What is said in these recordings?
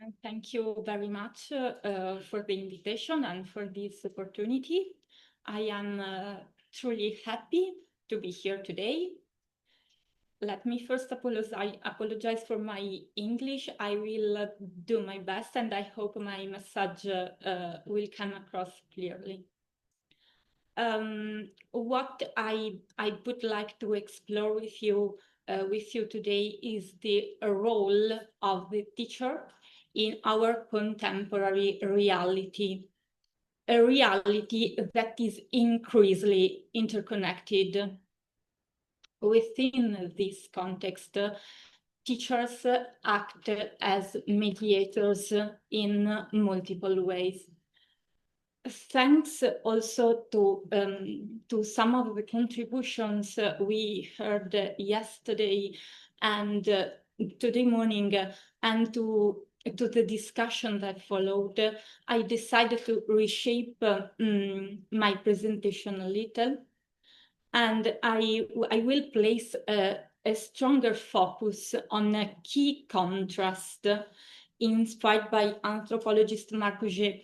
And thank you very much for the invitation and for this opportunity. I am truly happy to be here today. Let me first apologize for my English. I will do my best, and I hope my message will come across clearly. What I would like to explore with you today is the role of the teacher in our contemporary reality, a reality that is increasingly interconnected. Within this context, teachers act as mediators in multiple ways. Thanks also to some of the contributions we heard yesterday and today morning, and to the discussion that followed, I decided to reshape my presentation a little, and I will place a stronger focus on a key contrast inspired by anthropologist Marc Auger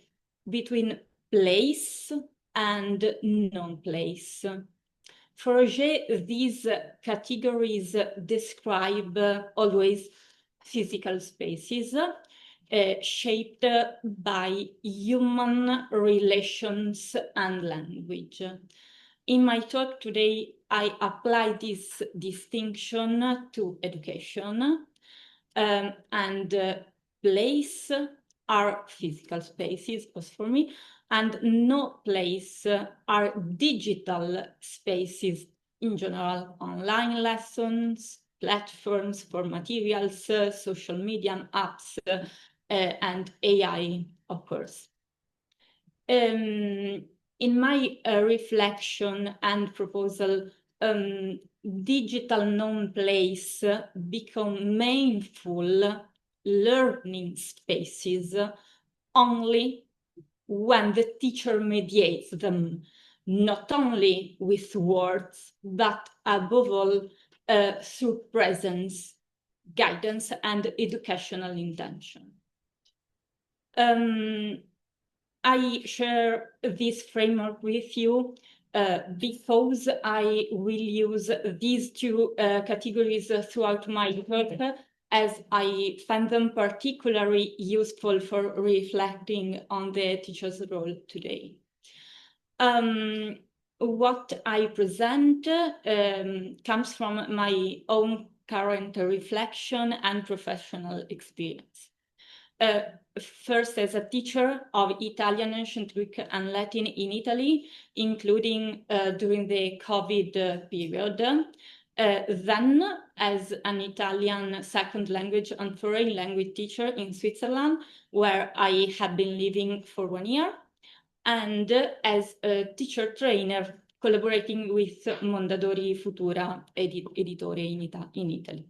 between place and non-place. For Auger, these categories describe always physical spaces shaped by human relations and language. In my talk today, I apply this distinction to education, and place are physical spaces, as for me, and no place are digital spaces in general, online lessons, platforms for materials, social media apps, and AI, of course. In my reflection and proposal, digital non-place become meaningful learning spaces only when the teacher mediates them, not only with words, but above all through presence, guidance, and educational intention. I share this framework with you because I will use these two categories throughout my work, as I find them particularly useful for reflecting on the teacher's role today. What I present comes from my own current reflection and professional experience. First, as a teacher of Italian, ancient Greek, and Latin in Italy, including during the COVID period. Then, as an Italian second language and foreign language teacher in Switzerland, where I have been living for 1 year, and as a teacher trainer collaborating with Mondadori Futura Editore in Italy.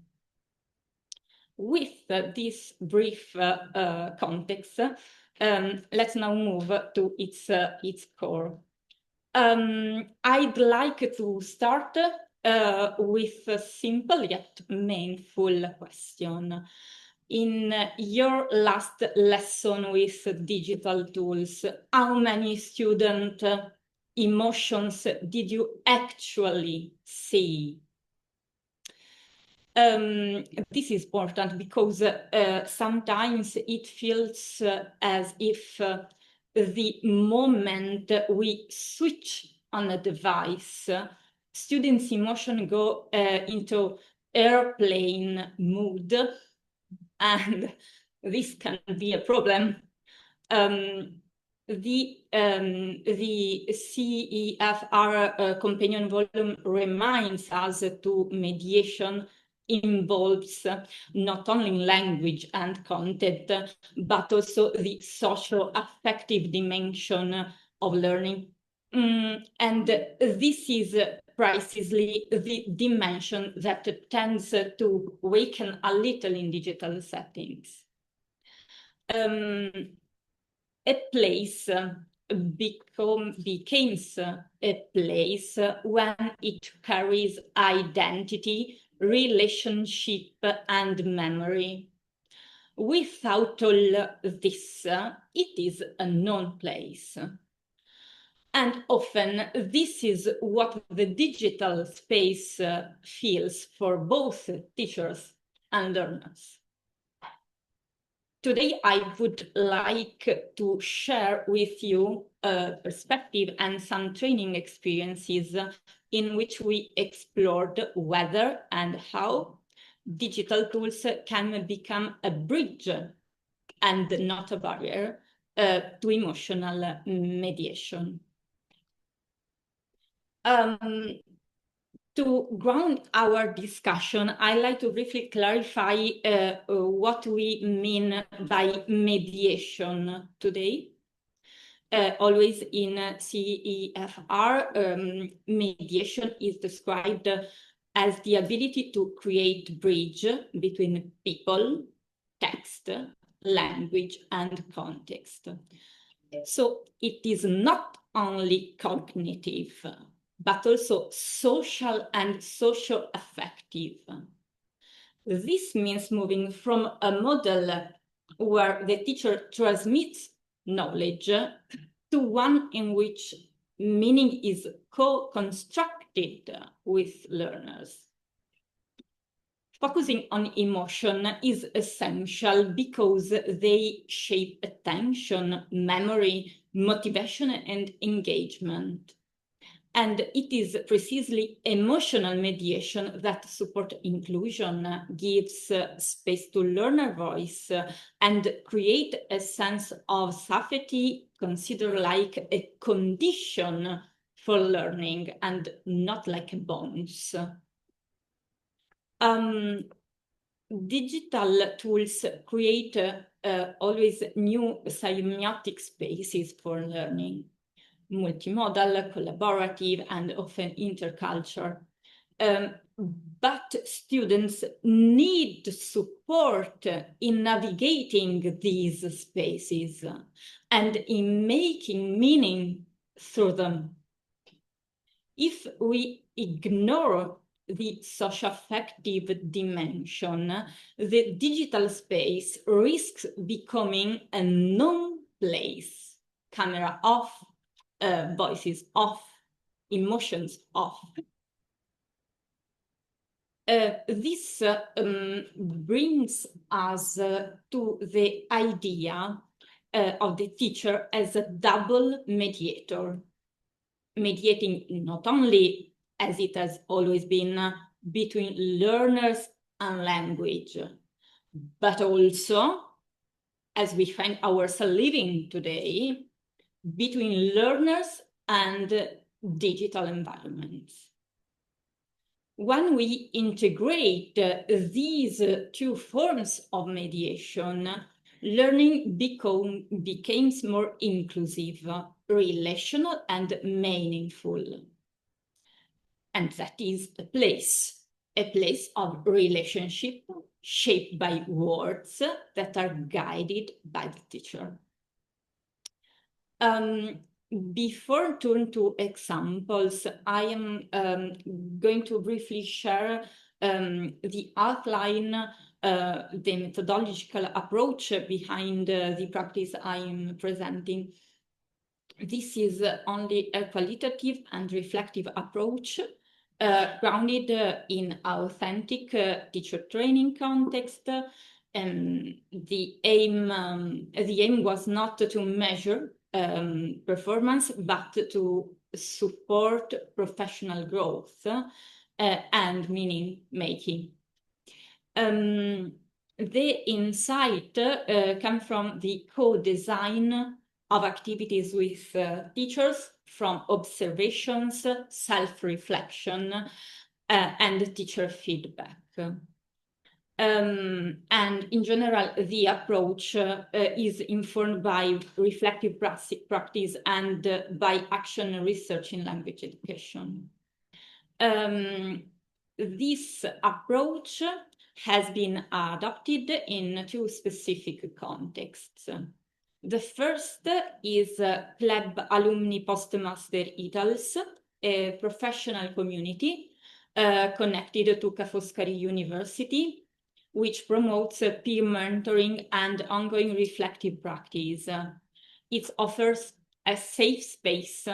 With this brief context, let's now move to its core. I'd like to start with a simple yet meaningful question. In your last lesson with digital tools, how many student emotions did you actually see? This is important because sometimes it feels as if the moment we switch on a device, students' emotion go into airplane mode, and this can be a problem. The CEFR companion volume reminds us to mediation involves not only language and content, but also the socio-affective dimension of learning. And this is precisely the dimension that tends to weaken a little in digital settings. A place becomes a place when it carries identity, relationship, and memory. Without all this, it is a known place. And often this is what the digital space feels for both teachers and learners. Today, I would like to share with you a perspective and some training experiences in which we explored whether and how digital tools can become a bridge and not a barrier to emotional mediation. To ground our discussion, I'd like to briefly clarify what we mean by mediation today. Always in CEFR, mediation is described as the ability to create bridge between people, text, language, and context. So it is not only cognitive, but also social and socio-affective. This means moving from a model where the teacher transmits knowledge to one in which meaning is co-constructed with learners. Focusing on emotion is essential because they shape attention, memory, motivation, and engagement. And it is precisely emotional mediation that supports inclusion, gives space to learner voice, and create a sense of safety considered like a condition for learning and not like a bonus. Digital tools create always new semiotic spaces for learning, multimodal, collaborative, and often intercultural. But students need support in navigating these spaces and in making meaning through them. If we ignore the socio-affective dimension, the digital space risks becoming a known place. Camera off, voices off, emotions off. This brings us to the idea of the teacher as a double mediator, mediating not only, as it has always been, between learners and language, but also, as we find ourselves living today, between learners and digital environments. When we integrate these two forms of mediation, learning becomes more inclusive, relational, and meaningful. And that is a place of relationship shaped by words that are guided by the teacher. Before turning to examples, I am going to briefly share the outline, the methodological approach behind the practice I am presenting. This is only a qualitative and reflective approach grounded in authentic teacher training context. The aim was not to measure performance, but to support professional growth and meaning making. The insight come from the co-design of activities with teachers, from observations, self-reflection, and teacher feedback. And in general, the approach is informed by reflective practice and by action research in language education. This approach has been adopted in two specific contexts. The first is Pleb Alumni Postmaster Itals, a professional community connected to Ca' Foscari University, which promotes peer mentoring and ongoing reflective practice. It offers a safe space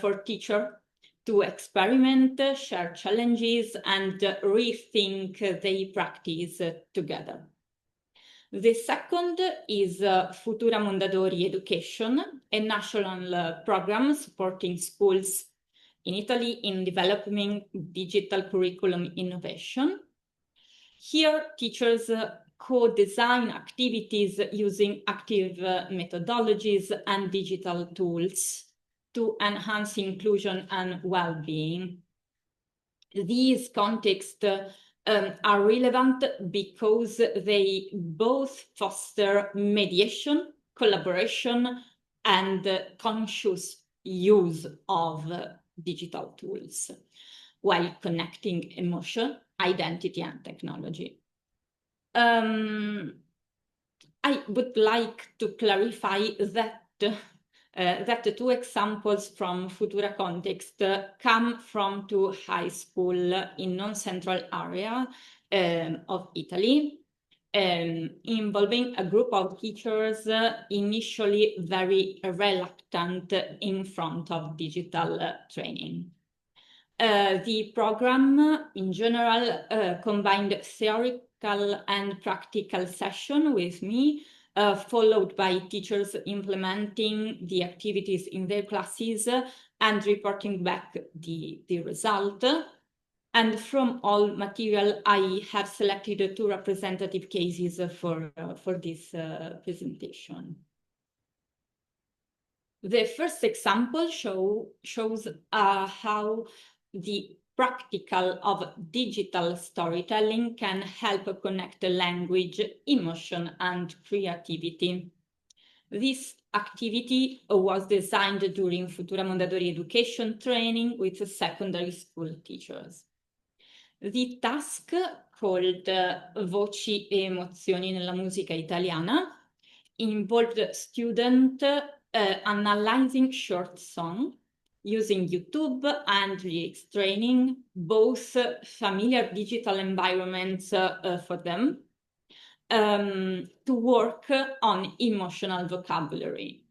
for teachers to experiment, share challenges, and rethink their practice together. The second is Futura Mondadori Education, a national program supporting schools in Italy in developing digital curriculum innovation. Here, teachers co-design activities using active methodologies and digital tools to enhance inclusion and well-being. These contexts are relevant because they both foster mediation, collaboration, and conscious use of digital tools while connecting emotion, identity, and technology. I would like to clarify that the two examples from Futura context come from two high schools in non-central area of Italy, involving a group of teachers initially very reluctant in front of digital training. The program in general combined theoretical and practical session with me, followed by teachers implementing the activities in their classes and reporting back the result. And from all material, I have selected two representative cases for this presentation. The first example shows how the practical of digital storytelling can help connect language, emotion, and creativity. This activity was designed during Futura Mondadori education training with secondary school teachers. The task, called Voci e emozioni nella musica italiana, involved students analyzing short songs using YouTube and lyrics training, both familiar digital environments for them, to work on emotional vocabulary.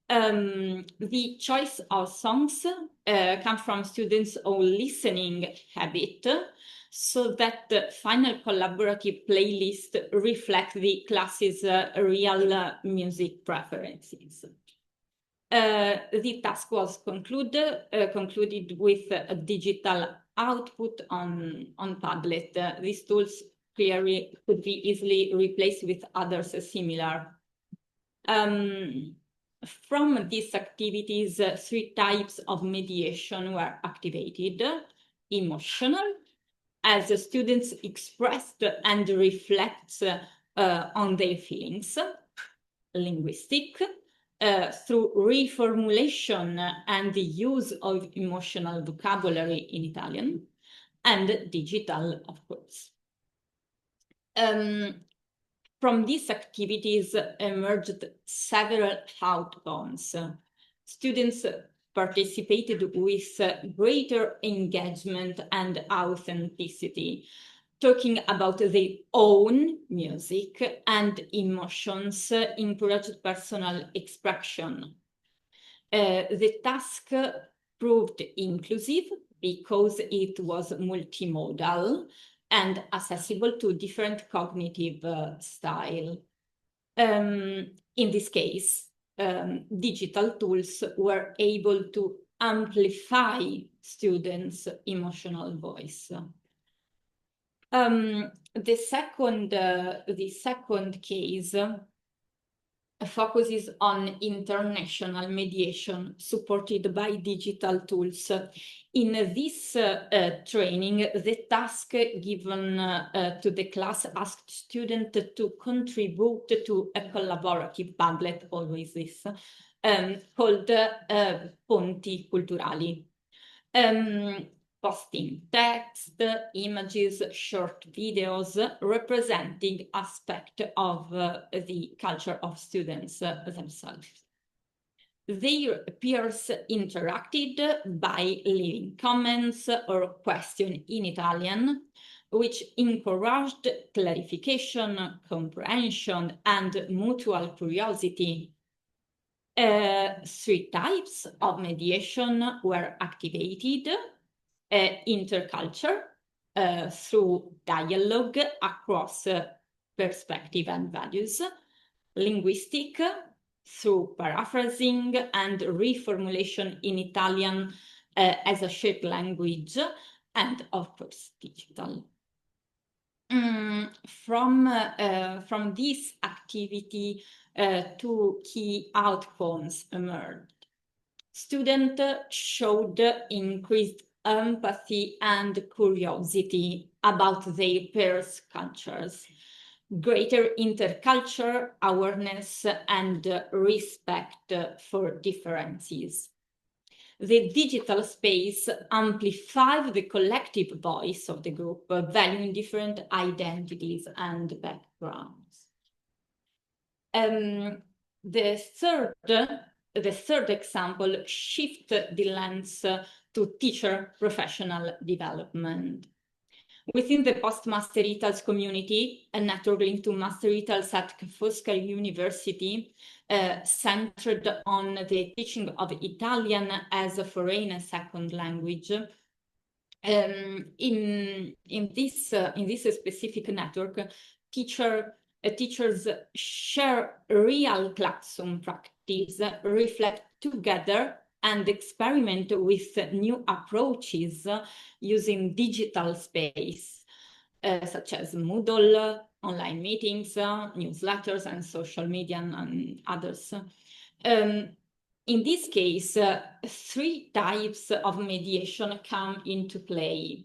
The choice of songs comes from students' own listening habit, so that the final collaborative playlist reflects the class's real music preferences. The task was concluded with a digital output on Padlet. These tools clearly could be easily replaced with others similar. From these activities, three types of mediation were activated: emotional, as the students expressed and reflect on their feelings; linguistic, through reformulation and the use of emotional vocabulary in Italian; and digital, of course. From these activities emerged several outcomes. Students participated with greater engagement and authenticity, talking about their own music and emotions, encouraged personal expression. The task proved inclusive because it was multimodal and accessible to different cognitive styles. In this case, digital tools were able to amplify students' emotional voice. The second case focuses on international mediation supported by digital tools. In this training, the task given to the class asked students to contribute to a collaborative Padlet, always this, called Ponti Culturali. Posting text, images, short videos representing aspects of the culture of students themselves. Their peers interacted by leaving comments or questions in Italian, which encouraged clarification, comprehension, and mutual curiosity. 3 types of mediation were activated: interculture, through dialogue across perspective and values; linguistic, through paraphrasing and reformulation in Italian as a shared language; and of course digital. From this activity, 2 key outcomes emerged. Students showed increased empathy and curiosity about their peers' cultures, greater intercultural awareness, and respect for differences. The digital space amplified the collective voice of the group, valuing different identities and backgrounds. The third example shifted the lens to teacher professional development. Within the post-Master ETALS community, a network linked to Master ETALS at Foscari University, centered on the teaching of Italian as a foreign second language. In this specific network, teachers share real classroom practice, reflect together, and experiment with new approaches using digital space, such as Moodle, online meetings, newsletters, and social media, and others. In this case, 3 types of mediation come into play: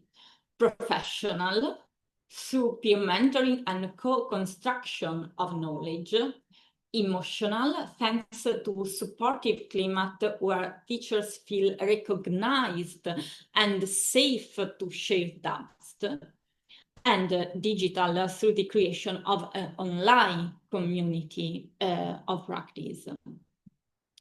professional, through peer mentoring and co-construction of knowledge; emotional, thanks to supportive climate where teachers feel recognized and safe to share doubts; and digital, through the creation of an online community of practice.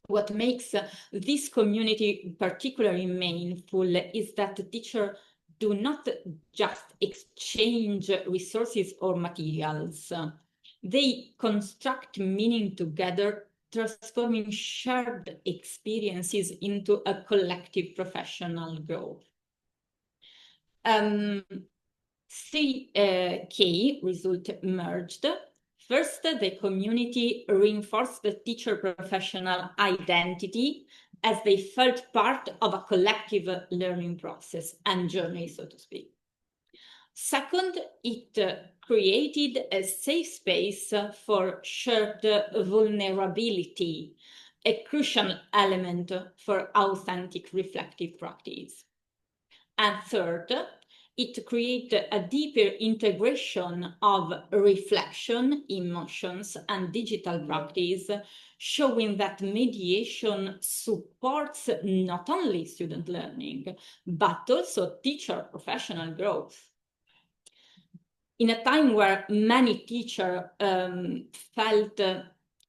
What makes this community particularly meaningful is that the teachers do not just exchange resources or materials. They construct meaning together, transforming shared experiences into a collective professional growth. 3 key results emerged. First, the community reinforced the teacher professional identity as they felt part of a collective learning process and journey, so to speak. Second, it created a safe space for shared vulnerability, a crucial element for authentic reflective practice. And third, it created a deeper integration of reflection, emotions, and digital practice, showing that mediation supports not only student learning, but also teacher professional growth. In a time where many teachers felt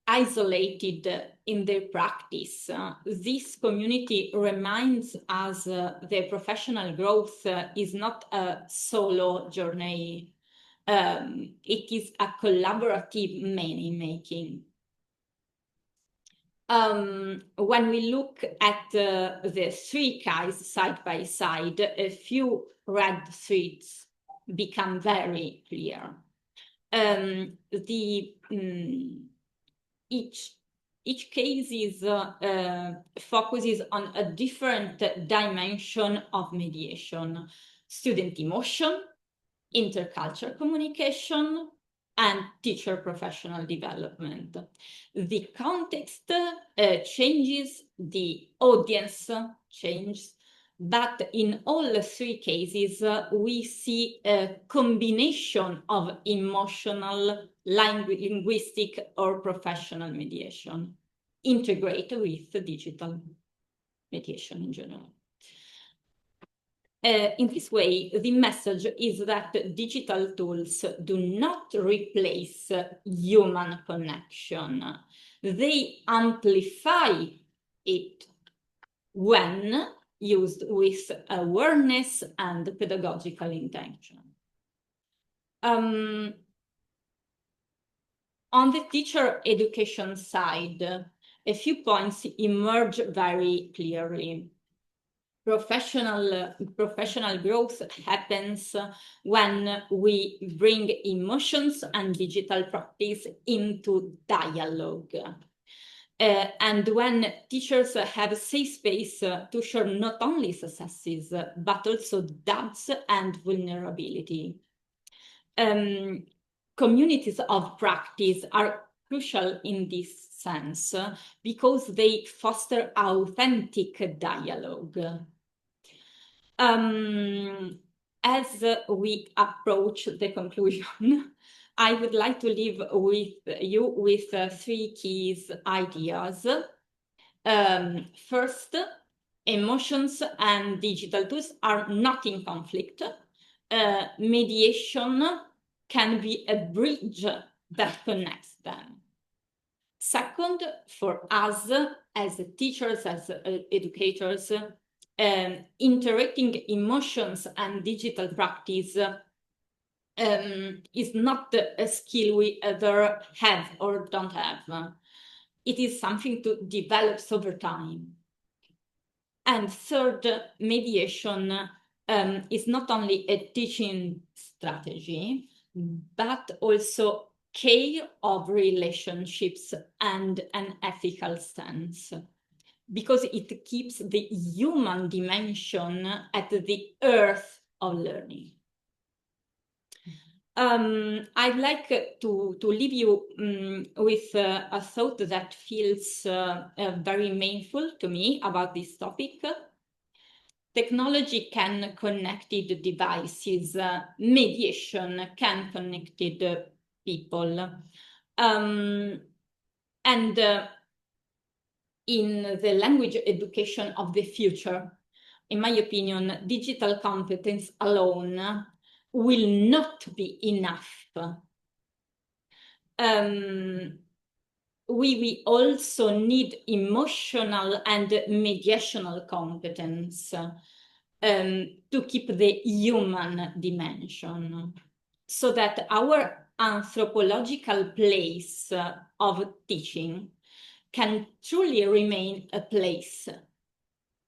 isolated in their practice, this community reminds us their professional growth is not a solo journey. It is a collaborative meaning-making. When we look at the 3 cases side by side, a few red threads become very clear. Each case focuses on a different dimension of mediation: student emotion, intercultural communication, and teacher professional development. The context changes, the audience changes, but in all 3 cases, we see a combination of emotional, linguistic, or professional mediation integrated with digital mediation in general. In this way, the message is that digital tools do not replace human connection. They amplify it when used with awareness and pedagogical intention. On the teacher education side, a few points emerge very clearly. Professional growth happens when we bring emotions and digital practice into dialogue. And when teachers have a safe space to share not only successes, but also doubts and vulnerability. Communities of practice are crucial in this sense because they foster authentic dialogue. As we approach the conclusion, I would like to leave with you with 3 key ideas. First, emotions and digital tools are not in conflict. Mediation can be a bridge that connects them. Second, for us as teachers, as educators, interacting emotions and digital practice is not a skill we either have or don't have. It is something to develop over time. And third, mediation is not only a teaching strategy, but also care of relationships and an ethical sense, because it keeps the human dimension at the earth of learning. I'd like to leave you with a thought that feels very meaningful to me about this topic. Technology can connected devices, mediation can connected people. And in the language education of the future, in my opinion, digital competence alone will not be enough. We also need emotional and mediational competence to keep the human dimension, so that our anthropological place of teaching can truly remain a place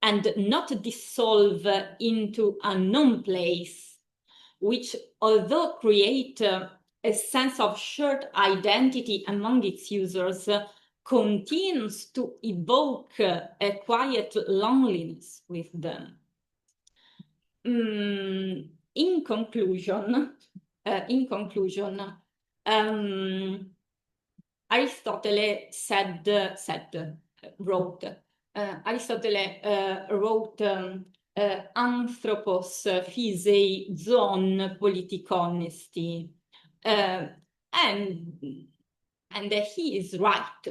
and not dissolve into a non-place, which, although create a sense of shared identity among its users, continues to evoke a quiet loneliness with them. In conclusion, Aristotle wrote anthropos physei zon politikon esti, and he is right.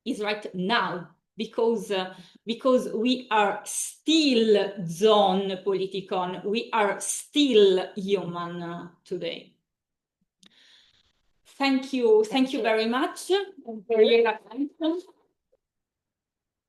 He's right now, because we are still zon politikon, we are still human today. Thank you very much for your attention.